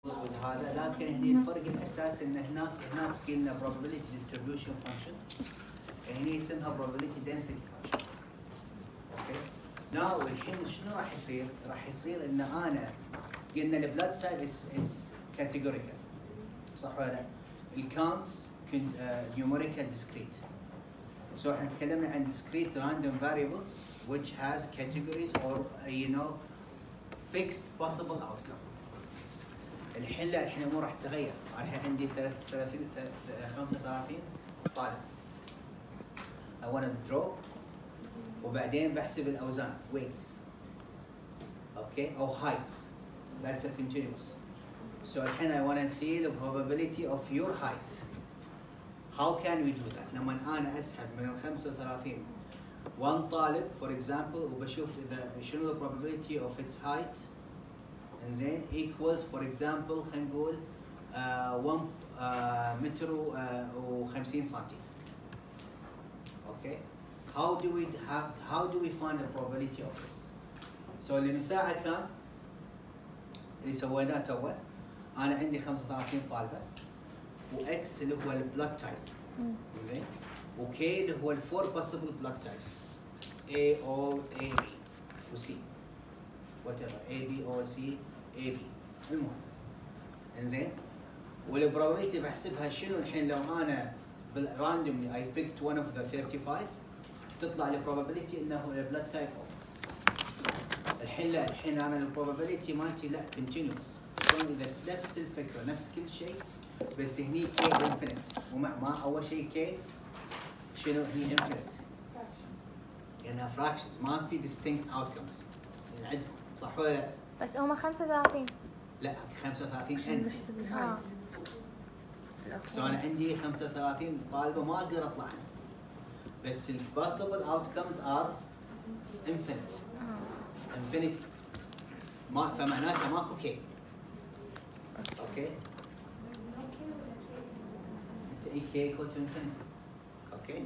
هذا، لكن هني الفرق الاساسي ان هناك قلنا probability distribution function، هني اسمها probability density function. اوكي. ناو الحين شنو راح يصير؟ راح يصير ان انا قلنا البلاد تايب اتس categorical، صح ولا لا؟ الكاونتس numerical discrete. So احنا تكلمنا عن discrete random variables which has categories or fixed possible outcome. الحين لا، الحين الامور راح تتغير. الحين عندي 35 طالب. I want to draw وبعدين بحسب الاوزان weights. اوكي او heights. That's a continuous. So الحين I want to see the probability of your height. How can we do that؟ لما انا اسحب من ال 35 1 طالب for example وبشوف اذا شنو the probability of its height انزين equals for example خلينا نقول 1 متر و50 سنتي. اوكي. how do we find the probability of this؟ so اللي من ساعه كان اللي سويناه توه، انا عندي 35 طالبه واكس اللي هو البلاد تايب زين، وكي اللي هو الفور بوسيبل بلاد تايبس A O A B و C whatever A B O C A B المهم انزين. والبروبابيلتي بحسبها شنو الحين لو انا randomly I picked one of the 35 تطلع لي probability انه البلاد تايب O. الحين لا، الحين انا البروبابيلتي مالتي لا continuous، شلون اذا نفس الفكره نفس كل شيء بس هني كي انفينيت ومع اول شيء كي شنو هني انفينيت لانها فراكشنز ما في distinct outcomes عندهم، صح ولا لا؟ بس هم 35. لا 35 انت. سو انا عندي 35 طالبه ما اقدر اطلع عنها بس ال possible outcomes are infinite. infinity ما فمعناته ماكو كي. اوكي. k equal to infinity. Okay.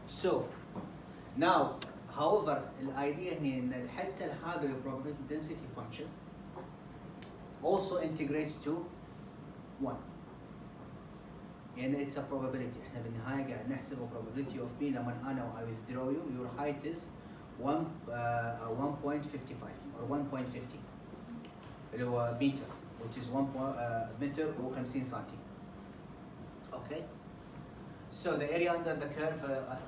So now, however, the idea هنا إن حتى هذا ال probability density function also integrates to 1. يعني it's a probability. إحنا بالنهاية قاعد نحسب probability of B لما أنا I withdraw you, your height is 1.55 or 1.50 اللي هو meter, which is 1 meter و50 سنتي. Okay. So the area under the curve,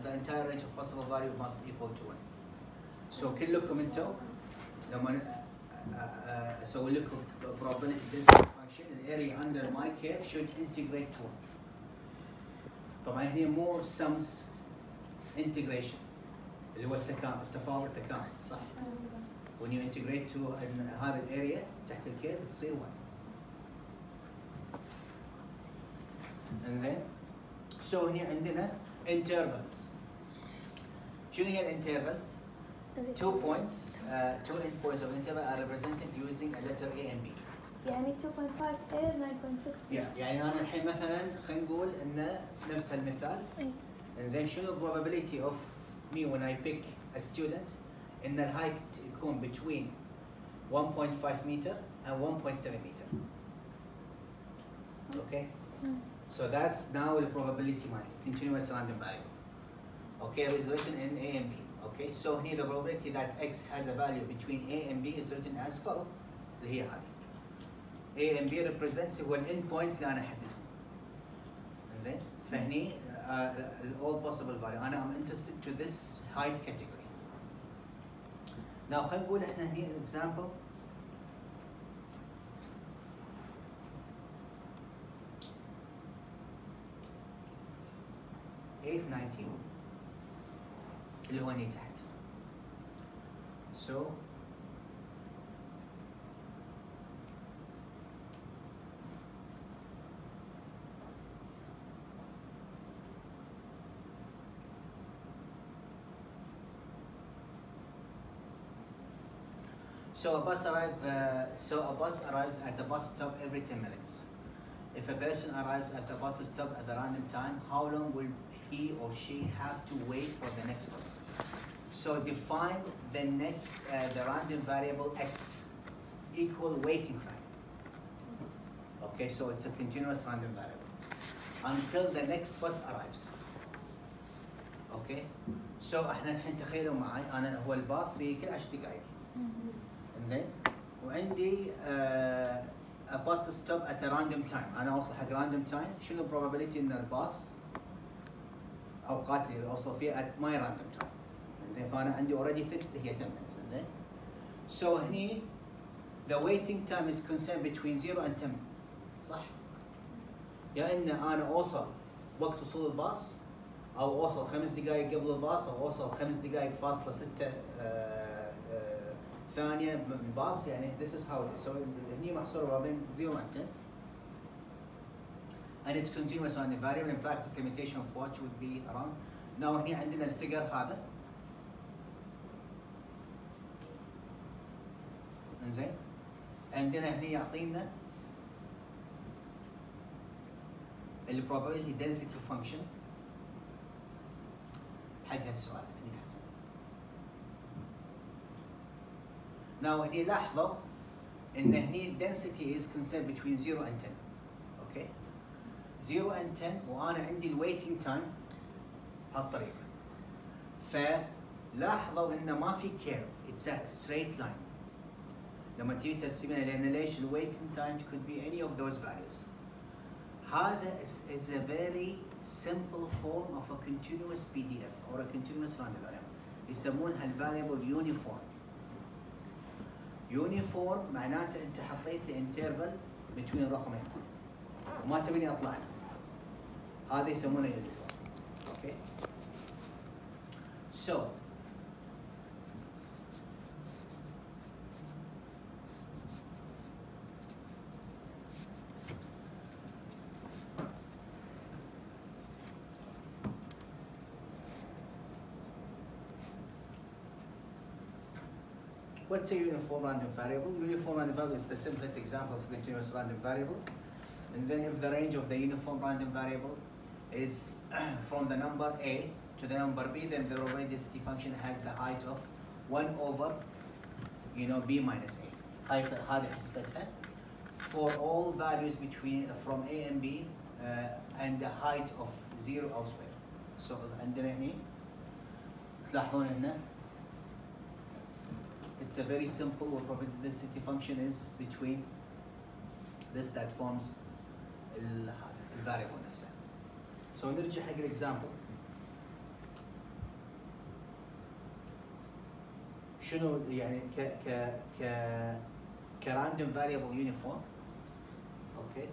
the entire range of possible value must equal to 1. So كلكم انتم لما اسوي لكم probability density function the area under my curve should integrate to 1. طبعا هنا مو sums integration اللي هو التفاضل التكامل، صح؟ when you integrate to هذا الاريا تحت الكيرف تصير 1. انزين. So هنا عندنا intervals. شنو هي الانترفلز؟ 2 points, 2 endpoints of interval are represented using a letter A and B. يعني 2.5 A 9.6 B. يعني انا الحين مثلا خلينا نقول ان نفس المثال. انزين شنو probability of me when I pick a student ان الهايت يكون between 1.5 meter and 1.7 meter. Okay. So that's now the probability mine, continuous random variable. Okay, it is written in A and B. Okay, so here the probability that X has a value between A and B is written as follow. اللي هي هذه. A and B represents هو ال endpoints اللي أنا أحددهم. إنزين؟ فهني all possible value. أنا am interested to this height category. Now خلينا نقول إحنا هني example. اللي هو هني تحت. So a bus arrives at a bus stop every 10 minutes. If a person arrives at the bus stop at a random time, how long will he or she have to wait for the next bus? So define the random variable X equal waiting time. Okay, so it's a continuous random variable until the next bus arrives. Okay, so احنا الحين تخيلوا معي انا هو الباص يجي كل 10 دقائق. انزين؟ وعندي a bus stop at a random time. انا اوصل حق random time، شنو probability ان الباص اوقات اللي اوصل فيها at my random time. انزين؟ فانا عندي already fixed هي 10 minutes. انزين؟ So هني the waiting time is concerned between 0 and 10. صح؟ يا ان انا اوصل وقت وصول الباص او اوصل 5 دقائق قبل الباص او اوصل 5 دقائق فاصلة 6 ثانية من الباص، يعني this is how it is. So هني محصورة ما بين 0 and 10. And it's continuous on the variable. In practice limitation of watch would be around. Now هني عندنا الفيجر هذا. انزين؟ عندنا هني يعطينا ال probability density function حق هالسؤال هني احسن. Now هني لاحظوا ان هني density is concerned between 0 and 10. اوكي؟ 0 and 10 وانا عندي ال waiting time بهالطريقة. فلاحظوا ان ما في curve، it's a straight line. لما تيجي ترسمها لان ليش ال waiting time could be any of those values. هذا is a very simple form of a continuous PDF or a continuous random variable. يسمونها ال variable uniform. Uniform معناته انت حطيت لي interval between رقمين وما تبيني اطلع له. هذا يسمونه uniform. Okay. So what's a uniform random variable? Uniform random variable is the simplest example of continuous random variable. And then if the range of the uniform random variable is from the number A to the number B, then the probability density function has the height of 1 over, B minus A. height هذه حسبتها for all values between from A and B and the height of 0 elsewhere. So عندنا هنا تلاحظون هنا it's a very simple or probability density function is between this that forms the variable نفسها. So نرجع حق الإكزامبل. شنو يعني ك random variable uniform. Okay.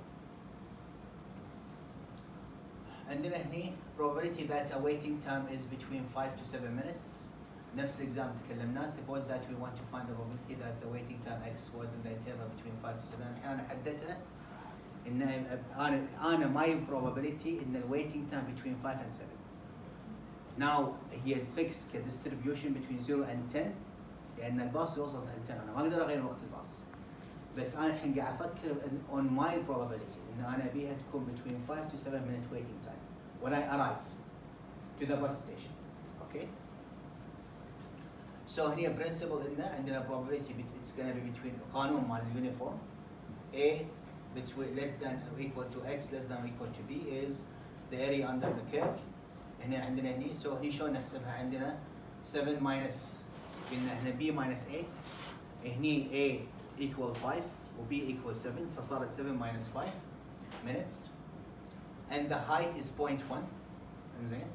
عندنا هني probability that a waiting time is between 5 to 7 minutes. نفس الإكزام تكلمناه. Suppose that we want to find the probability that the waiting time x was in the interval between 5 to 7. أنا حددتها إن أنا my probability إن the waiting time between 5 and 7. Now هي الفيكس كdistribution between 0 and 10 لأن الباص يوصل ل 10. أنا ما أقدر أغير وقت الباص. بس أنا الحين قاعد أفكر on my probability إن أنا أبيها تكون between 5 to 7 minute waiting time when I arrive to the bus station. Okay. So هي principle إن عندنا probability it's gonna be between قانون مال uniform A between less than or equal to x less than or equal to b is the area under the curve. هنا عندنا هني so هني شلون نحسبها؟ عندنا 7 minus قلنا هنا b minus a هني a equal 5 و b equal 7 فصارت 7 minus 5 minutes and the height is 0.1. إنزين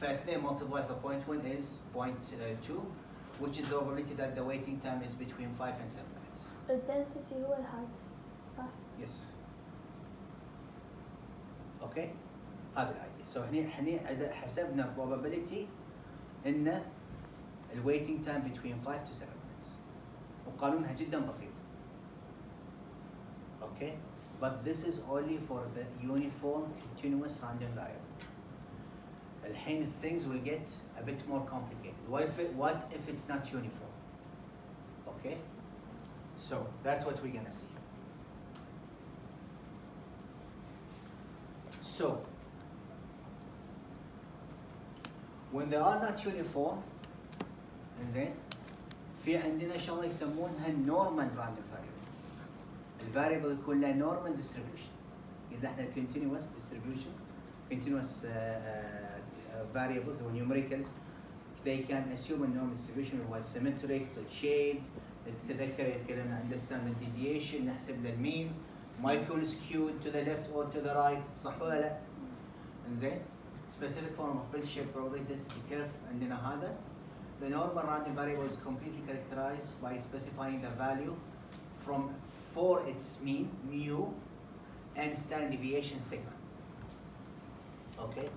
ف2 multiplied for 0.1 is 0.2 which is the probability that the waiting time is between 5 and 7 minutes. The density هو الهايت صح؟ Yes. Okay. هذا الايديا. So هني حسبنا probability ان ال waiting time between 5 to 7 minutes. وقانونها جدا بسيط. Okay. But this is only for the uniform continuous random variable. الحين things will get a bit more complicated. What if it's not uniform? Okay. So that's what we're gonna see. So, when they are not uniform, إنزين في عندنا شغلة يسمونها normal random variable. الفاريبل يكون له normal distribution. اذا احنا continuous distribution continuous variables or numerical they can assume a normal distribution هو symmetric shaped. تتذكر يتكلمنا عن standard deviation نحسب له المين ما يكون skewed to the left or to the right صح ولا لا؟ انزين specific form of bell-shaped probability density curve عندنا هذا. The normal random variable is completely characterized by specifying the value for its mean mu and standard deviation sigma. Okay.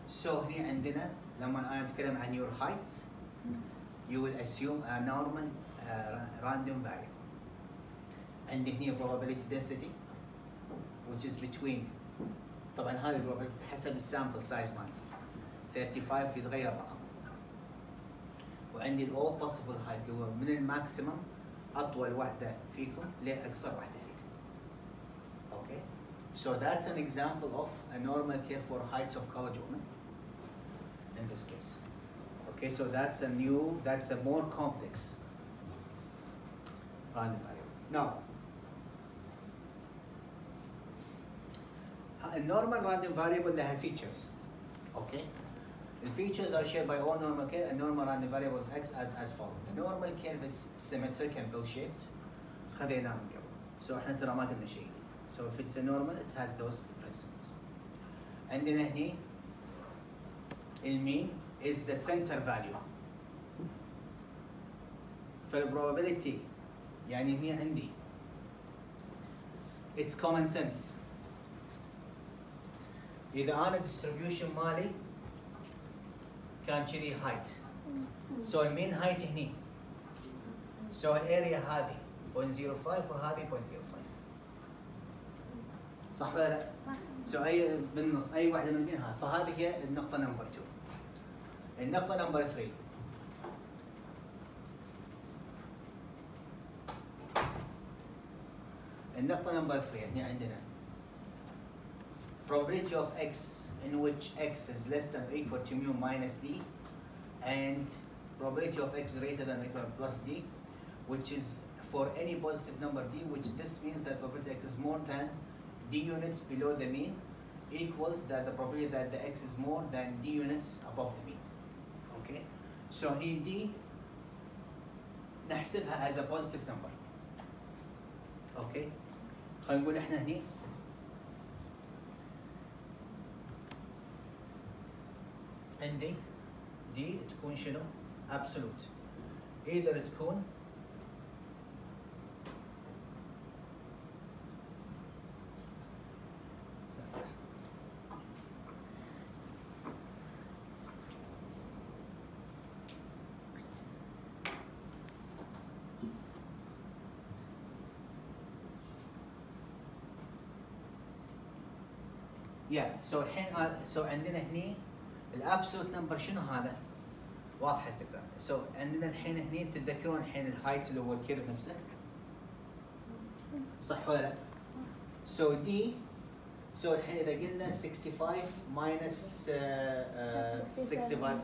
So هنا عندنا لما أنا أتكلم عن your heights you will assume a normal random variable. عندي هنا probability density which is between طبعا هذه probability حسب السامبل سايز مالتي 35 يتغير رقم. وعندي all possible height هو من الماكسيمم أطول واحدة فيكم لأقصر واحدة فيكم. Okay. So that's an example of a normal curve for heights of color Jordan in this case. Okay, so that's a more complex random variable. Now, a normal random variable that has features. Okay, the features are shared by all normal curve and normal random variables x as follows. The normal curve is symmetric and bell-shaped. خذيناه من قبل. So احنا ترى ما قلنا شيء. So if it's a normal, it has those principles. عندنا هني المين is the center value. فالprobability يعني هني عندي it's common sense. إذا أنا distribution مالي كان كذي height. So المين height هني. So الاريا هذه 0.05 وهذه 0.05. صح ولا لا؟ صح. سو اي بالنص اي واحده من بينها فهذه هي النقطه نمبر 2. النقطه نمبر 3 النقطه نمبر 3 هنا عندنا probability of x in which x is less than or equal to mu minus d and probability of x greater than or equal to plus d which is for any positive number d which this means that probability x is more than d units below the mean equals that the probability that the x is more than d units above the mean. Okay, so here d نحسبها as a positive number. Okay, خلينا نقول احنا هني عندي d تكون شنو؟ absolute. either تكون so الحين عندنا هني الابسولوت نمبر شنو هذا؟ واضحه الفكره. عندنا الحين هني تتذكرون الحين الهايت اللي هو الكيرف نفسه صح ولا لا؟ دي الحين اذا قلنا 65 ماينس 65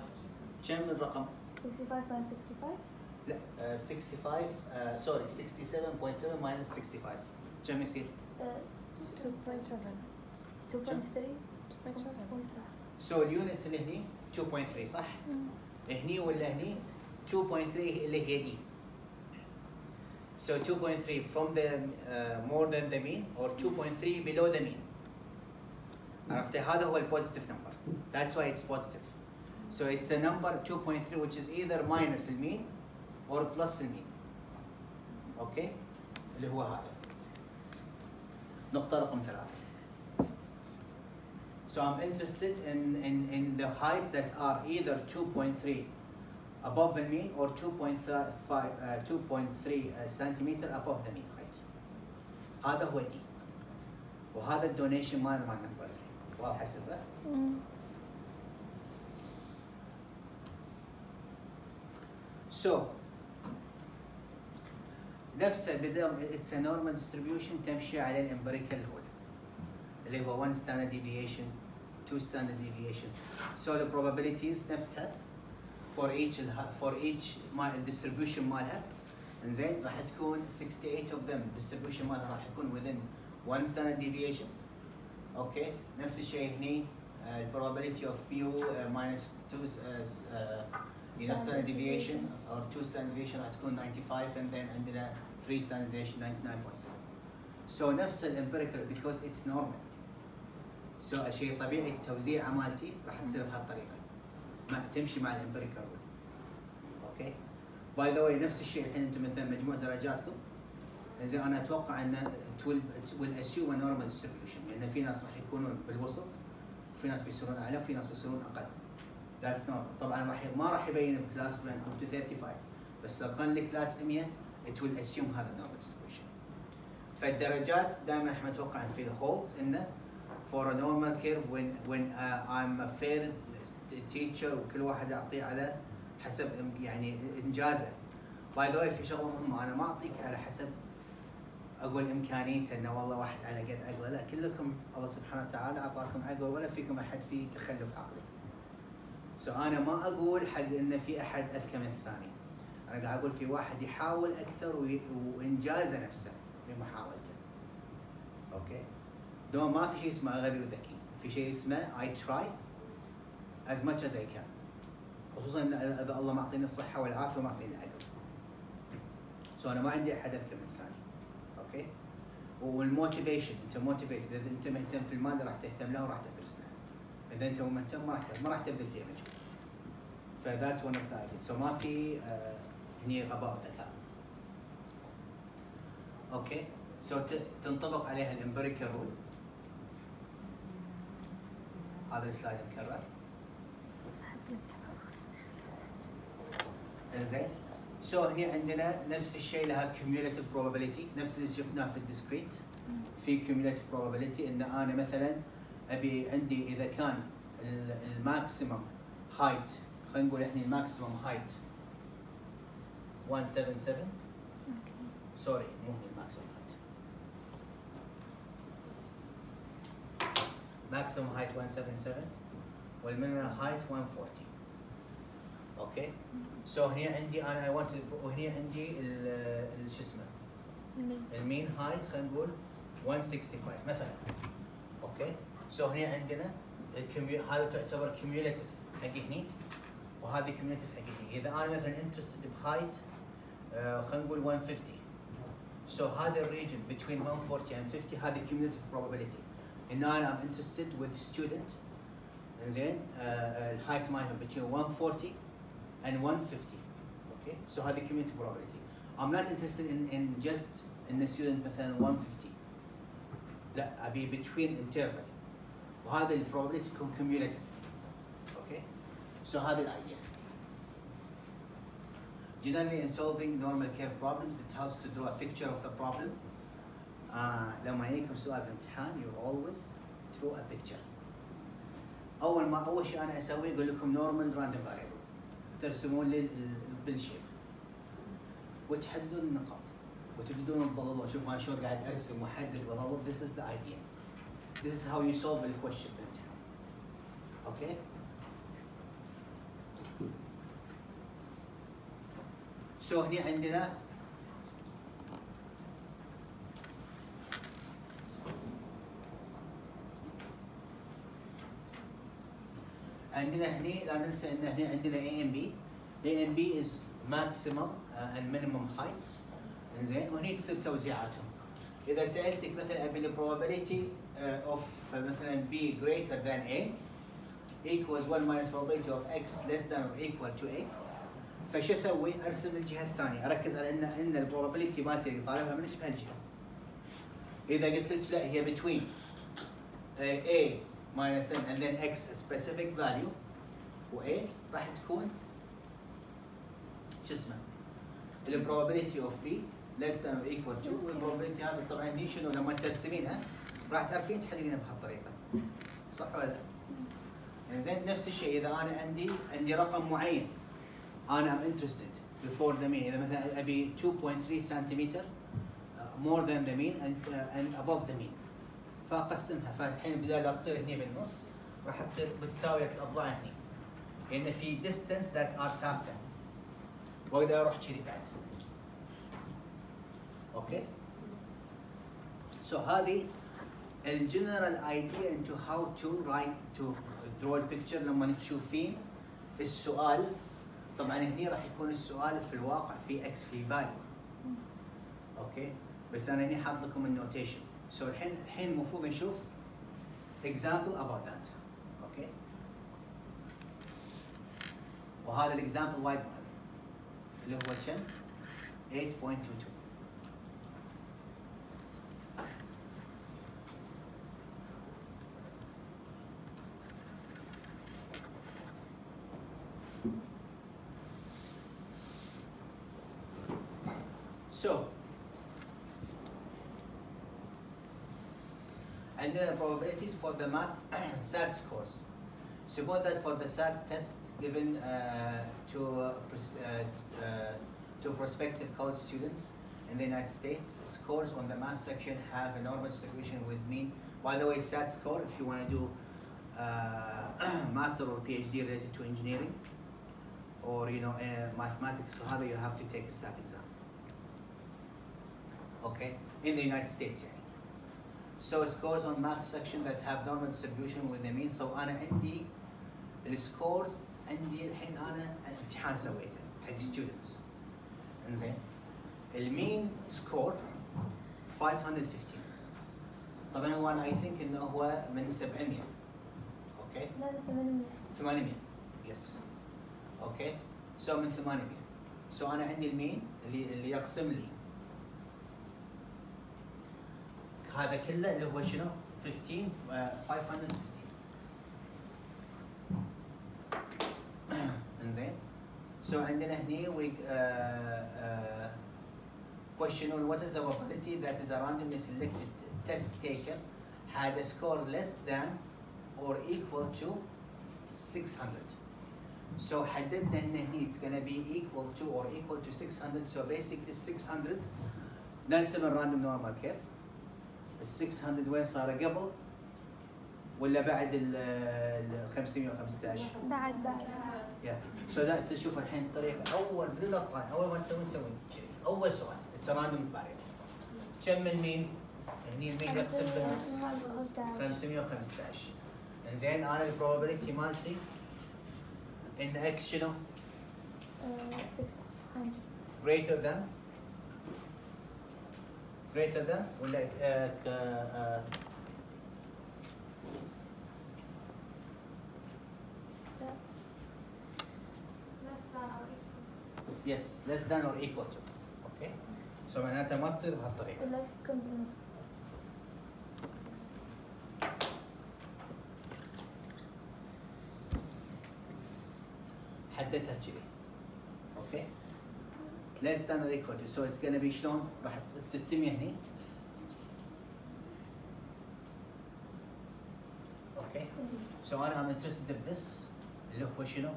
كم الرقم؟ 65 minus 65 لا 65 سوري 67.7 ماينس 65 كم يصير؟ 2.7 2.3 اليونت اللي هني 2.3 صح؟ هني ولا هني 2.3 اللي هي دي. So 2.3 from the more than the mean or 2.3 below the mean. عرفت هذا هو البوزيتيف number. That's why it's positive. So it's a number 2.3 which is either minus the mean or plus the mean. Okay? اللي هو هذا. نقطة رقم 3. So I'm interested in the heights that are either 2.3 above the mean or 2.3 centimeter above the mean height. هذا هو دي. وهذا الدونيشن مال نمبر 3. واضحة الفكرة؟ So نفسه بدل it's a normal distribution تمشي على الامبيريكال رول اللي هو 1 standard deviation 2 standard deviation. So the probabilities نفسها for each distribution مالها انزين راح تكون 68 of them distribution مالها راح يكون within 1 standard deviation. اوكي نفس الشيء هني probability of mu minus 2 standard deviation or 2 standard deviation راح تكون 95 and then عندنا 3 standard deviation 99.7. So نفس الامبيريكال because it's normal. So الشيء طبيعي التوزيع مالتي راح تصير بهالطريقه ما تمشي مع الامبيريكال رول. اوكي باي ذا واي نفس الشيء الحين انتم مثلا مجموع درجاتكم زين انا اتوقع ان will assume a normal distribution لان في ناس راح يكونون بالوسط وفي ناس بيصيرون اعلى وفي ناس بيصيرون اقل. That's normal. طبعا ما راح يبين بكلاس بلانكم 235 بس لو كان الكلاس 100 it will assume هذا normal distribution. فالدرجات دائما احنا نتوقع في holds انه for a normal curve when I'm a fair teacher وكل واحد اعطيه على حسب يعني انجازه. باي ذا واي في شغله مهمه انا ما اعطيك على حسب اقول امكانيته انه والله واحد على قد عقله، لا كلكم الله سبحانه وتعالى اعطاكم عقل ولا فيكم احد فيه تخلف عقلي. سو انا ما اقول حق انه في احد اذكى من الثاني، انا قاعد اقول في واحد يحاول اكثر وانجازه نفسه بمحاولته. اوكي؟ دو ما في شيء اسمه غبي وذكي، في شيء اسمه I try as much as I can. خصوصا اذا الله معطيني الصحه والعافيه ومعطيني العقل. سو انا ما عندي احد اذكى من الثاني. اوكي؟ والموتيفيشن انت موتيفيت، اذا انت مهتم في الماده راح تهتم له وراح تدرس له. اذا انت مو مهتم ما راح تبذل فيها مجهود. فذاتس ون اوف ذا ايديا. سو ما في هني غباء وذكاء. اوكي؟ سو تنطبق عليها الامبيريكال رول. هذا السلايد مكرر. انزين سو هني عندنا نفس الشيء لها cumulative probability نفس اللي شفناه في الديسكريت. في cumulative probability ان انا مثلا ابي عندي اذا كان الماكسيمم هايت خلينا نقول احنا الماكسيمم هايت 177 سوري مو الماكسيمم هايت ماكسيمم هايت 177 والمينيمم هايت 140. اوكي سو هني عندي انا اي ونت وهني عندي شو اسمه المين هايت خلينا نقول 165 مثلا. اوكي سو هني عندنا هذا تعتبر كيوميوليتيف حقي هني وهذه كيوميوليتيف حقي هني. اذا انا مثلا انترستد بهايت خلينا نقول 150 سو هذا الريجن بين 140 and 50 هذه كيوميوليتيف probability ان انا ام انترستد with student زين الهايت مالهم between 140 and 150. okay so هذه cumulative probability. I'm not interested in just in the student مثلا 150 لا ابي between interval وهذا ال probability تكون cumulative. okay so هذه الايديا. Generally in solving normal curve problems it helps to draw a picture of the problem. لما يجيكم سؤال بالامتحان you always draw a picture. اول شيء انا اسويه اقول لكم normal random variable ترسمون لي بالشيب وتحددون النقاط وتبدون تضللون. شوف انا شلون قاعد ارسم واحدد واضلل. This is the idea. This is how you solve the question بالامتحان. اوكي سو هني عندنا هني لا ننسى ان هنا عندنا A and B. A and B is maximum and minimum heights. انزين وهني تصير توزيعاتهم. اذا سالتك مثلا ابي ال probability of مثلا B greater than A equals 1 minus probability of X less than or equal to A فش اسوي؟ ارسم الجهه الثانيه، اركز على ان ال probability مالتي اللي طالبها منك بهالجهه. اذا قلت لك لا هي between A minus n and then x specific value و a راح تكون شو اسمه ال probability of b less than or equal to وال probability هذا طبعا دي شنو لما ترسمينها راح تعرفين تحلينها بهالطريقه. صح ولا لا؟ يعني زين نفس الشيء اذا انا عندي رقم معين انا ام interested before the mean. اذا مثلا ابي 2.3 سنتيمتر more than the mean and above the mean فاقسمها. فالحين بدال لا تصير هني بالنص راح تصير بتساوية الاضلاع هني لان في distance that are ثابته واقدر اروح كذي بعد. اوكي. سو هذه الجنرال ايديا into how to write to draw a picture لما تشوفين السؤال. طبعا هني راح يكون السؤال في الواقع في اكس في فاليو. اوكي. بس انا هني حاط لكم النوتيشن. سو الحين المفروض نشوف example about that. اوكي. وهذا الاكزامبل وايد مهم اللي هو كم؟ 8.22. So عندنا probabilities for the math SAT scores. Suppose that for the SAT test given to prospective college students in the United States, scores on the math section have a normal distribution with mean. By the way, SAT score, if you want to do master or PhD related to engineering or mathematics, so how you have to take a SAT exam. Okay, in the United States يعني. So scores on math section that have normal distribution with the mean. So أنا عندي السكورز عندي الحين أنا امتحان سويته حق students. إنزين. المين سكور 515. طبعا هو أنا I think إنه هو من 700. أوكي. لا 800. 800. Yes. أوكي. So من 800. So أنا عندي المين اللي يقسم لي هذا كله اللي هو شنو؟ 15 515. انزين. So عندنا هني we question on what is the probability that is a randomly selected test taker had a score less than or equal to 600. So حددنا ان هني it's gonna be equal to or equal to 600. So basically 600 نرسم الراندوم نورمال كيف؟ ال 600 وين صار قبل ولا بعد ال 515؟ بعد. يا سو ده تشوف الحين الطريقه اول اول ما تسوي كذي اول سؤال اتس راندوم فاريبل كم المين؟ هني المين يقسم بالنص 515. زين انا البروبابيلتي مالتي ان اكس شنو؟ 600 greater than ولا yes less than or equal to. اوكي. سو معناتها ما تصير بهالطريقه. لا يسكن بالنص. حددتها كذي. اوكي. less than or equal to. So it's gonna be شلون؟ راح 600 هني. اوكي. So انا I'm interested in this اللي هو شنو؟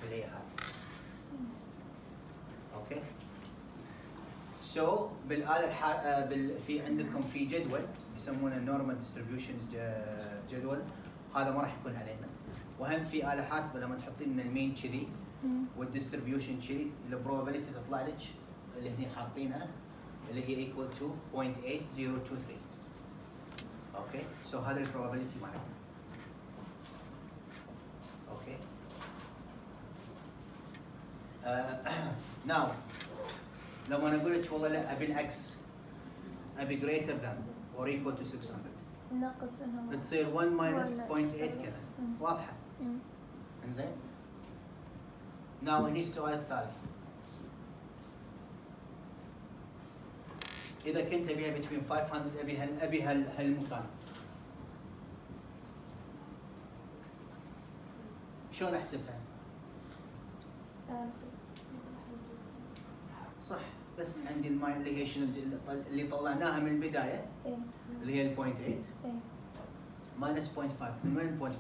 اللي هي هذه. اوكي. So بالآلة في عندكم في جدول يسمونه normal distribution جدول. هذا ما راح يكون علينا. وهم في آلة حاسبة لما تحطين لنا المين كذي والديستريبيوشن كذي البروبابيلتي تطلع لك اللي هني حاطينها اللي هي equal to 0.8023. اوكي. So هذا البروبابيلتي مالنا. اوكي. now لما انا اقول لك والله لا ابي العكس ابي greater than or equal to 600 ناقص منهم بتصير 1 minus 0.8 كذا. واضحه؟ انزين. now هني السؤال الثالث. اذا كنت ابيها between 500 ابي هالمكان شلون احسبها؟ صح بس عندي الماي اللي هي شنو اللي طلعناها من البدايه اللي هي ال 0.8 minus 0.5 من وين 0.5؟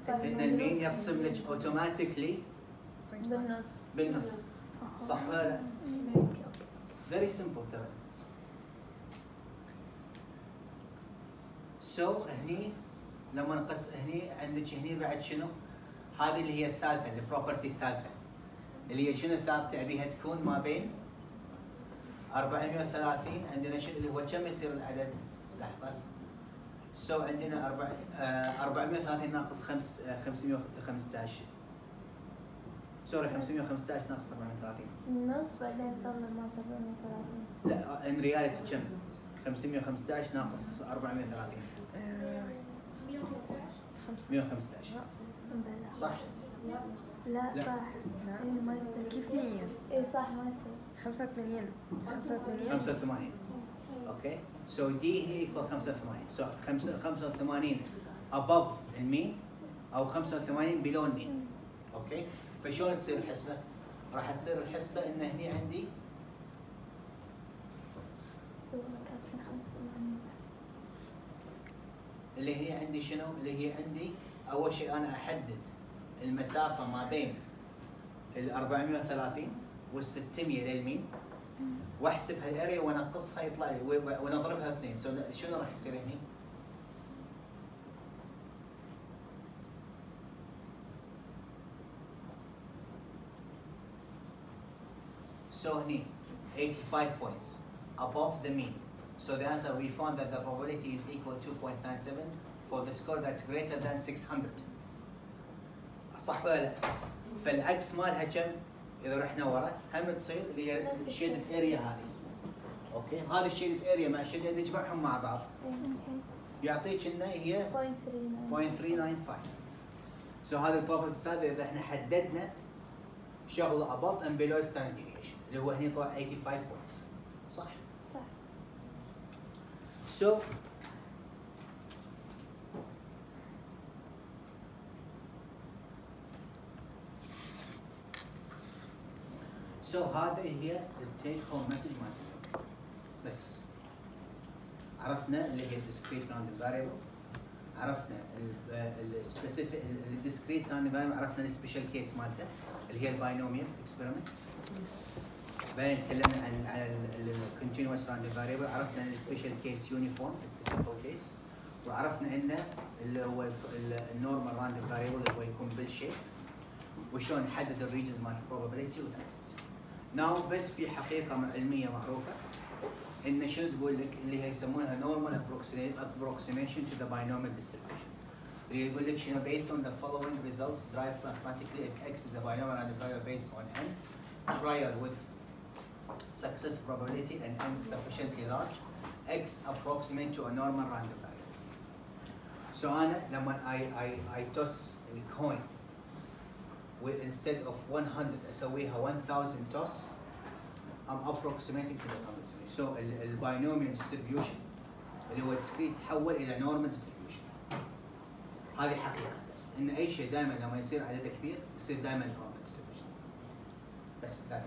ان المين يقسم لك اوتوماتيكلي بالنص. صح ولا لا؟ very simple ترى. so هني لما نقص هني عندك هني بعد شنو؟ هذه اللي هي الثالثه البروبرتي الثالثه اللي هي شنو ثابته ابيها تكون ما بين 430 عندنا شنو اللي هو كم يصير العدد؟ لحظه. سو عندنا 430 ناقص 515 سوري 515 ناقص 430 النص بعدين تطلع مال 430. لا ان رياليتي كم؟ 515 ناقص 430 115 صح؟ لا لا. صح. ايه ما يصير. كيف 100؟ ايه صح ما يصير. 85 85 اوكي سو دي هي ايكوال 85 سو 85 above المين او 85 below المين اوكي فشلون تصير الحسبه؟ راح تصير الحسبه ان هني عندي اللي هي عندي شنو؟ اللي هي عندي اول شيء انا احدد المسافه ما بين ال 430 وال 600 للمين واحسب هالاريا وانقصها يطلع لي ونضربها اثنين شنو راح يصير هني؟ So هني 85 points above the mean. So the answer we found that the probability is equal to 2.97 for the score that's greater than 600. صح ولا لا؟ فالعكس مالها كم؟ اذا رحنا ورا هم تصير اللي هي الشيدد اريا هذه. اوكي؟ هذه الشيدد اريا مع الشيدد نجمعهم مع بعض. يعطيك انه هي 0.395. So هذا البروبابيلتي الثالث اذا احنا حددنا شغله above and below standard deviation اللي هو هني طلع 85 points. صح؟ صح. So هذا هي التيك هوم مسج مالتنا. بس عرفنا اللي هي discrete random variable، عرفنا السبيسيفيك الديسكريت random variable، عرفنا السبيشال كيس مالته اللي هي الباينوميال اكسبيرمنت. بعدين تكلمنا عن الكونتينوس random variable، عرفنا السبيشال كيس يونيفورم اتس سمبل كيس، وعرفنا انه اللي هو النورمال random variable اللي هو يكون بالشيب، وشلون نحدد الريجنز مال probability وذاتس. ناو بس في حقيقة علمية معروفة إن شنو تقول لك اللي هي يسمونها normal approximation to the binomial distribution. اللي يقول لك شنو based on the following results derived mathematically if x is a binomial and variable based on n trial with success probability and n sufficiently large x approximate to a normal random variable. So أنا لما I toss الcoin instead of 100 اسويها 1000 toss I'm approximating to the probability. So الباينوميال distribution اللي هو discrete تحول الى normal distribution. هذه حقيقة بس ان اي شيء دائما لما يصير عدده كبير يصير دائما normal distribution. بس that's it.